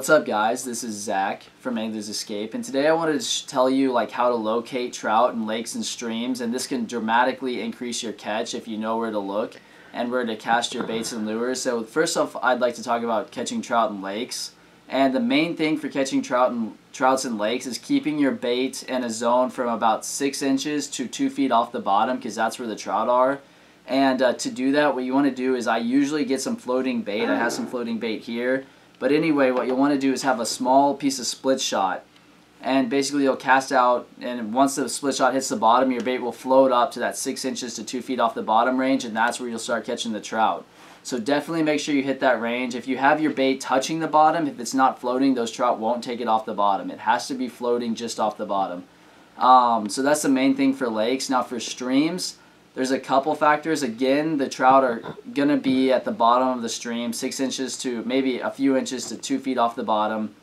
What's up, guys? This is Zach from Angler's Escape, and today I wanted to tell you how to locate trout in lakes and streams, and this can dramatically increase your catch if you know where to look and where to cast your baits and lures. So first off, I'd like to talk about catching trout in lakes, and the main thing for catching trouts in lakes is keeping your bait in a zone from about 6 inches to 2 feet off the bottom, because that's where the trout are. And to do that, what you want to do is I usually get some floating bait. I have some floating bait here. But anyway, what you'll want to do is have a small piece of split shot. And basically you'll cast out, and once the split shot hits the bottom, your bait will float up to that 6 inches to 2 feet off the bottom range, and that's where you'll start catching the trout. So definitely make sure you hit that range. If you have your bait touching the bottom, if it's not floating, those trout won't take it off the bottom. It has to be floating just off the bottom. So that's the main thing for lakes. Now for streams, there's a couple factors. Again, the trout are going to be at the bottom of the stream, 6 inches to maybe a few inches to 2 feet off the bottom.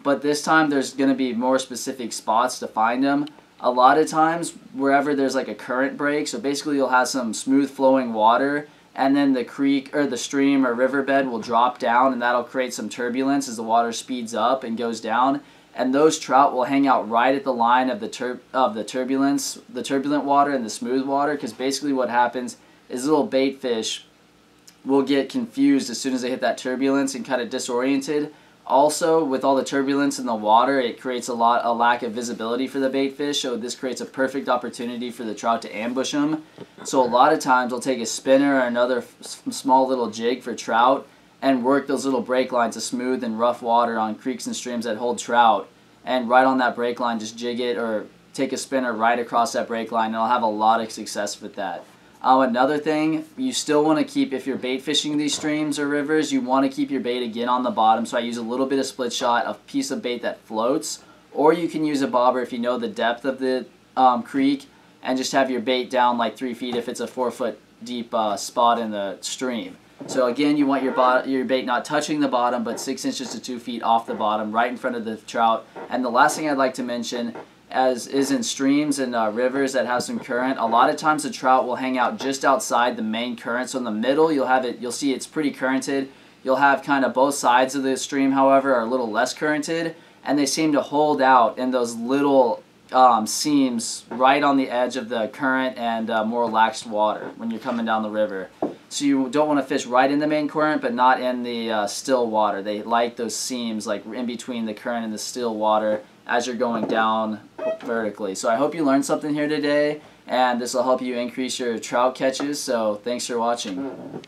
But this time there's going to be more specific spots to find them. A lot of times, wherever there's like a current break, so basically you'll have some smooth flowing water, and then the creek or the stream or riverbed will drop down, and that'll create some turbulence as the water speeds up and goes down. And those trout will hang out right at the line of the turbulent water and the smooth water, because basically what happens is little bait fish will get confused as soon as they hit that turbulence and kind of disoriented. Also, with all the turbulence in the water, it creates a lack of visibility for the bait fish, so this creates a perfect opportunity for the trout to ambush them. So a lot of times we'll take a spinner or another small little jig for trout and work those little break lines of smooth and rough water on creeks and streams that hold trout. And right on that break line, just jig it or take a spinner right across that break line, and I'll have a lot of success with that. Another thing, you still want to keep, if you're bait fishing these streams or rivers, you want to keep your bait again on the bottom. So I use a little bit of split shot, a piece of bait that floats, or you can use a bobber if you know the depth of the creek, and just have your bait down like 3 feet if it's a 4-foot deep spot in the stream. So again, you want your bait not touching the bottom, but 6 inches to 2 feet off the bottom, right in front of the trout. And the last thing I'd like to mention is in streams and rivers that have some current, a lot of times the trout will hang out just outside the main current. So in the middle, you'll see it's pretty currented. You'll have kind of both sides of the stream, however, are a little less currented, and they seem to hold out in those little seams right on the edge of the current and more relaxed water when you're coming down the river. So you don't want to fish right in the main current, but not in the still water. They like those seams like in between the current and the still water as you're going down vertically. So I hope you learned something here today, and this will help you increase your trout catches. So thanks for watching.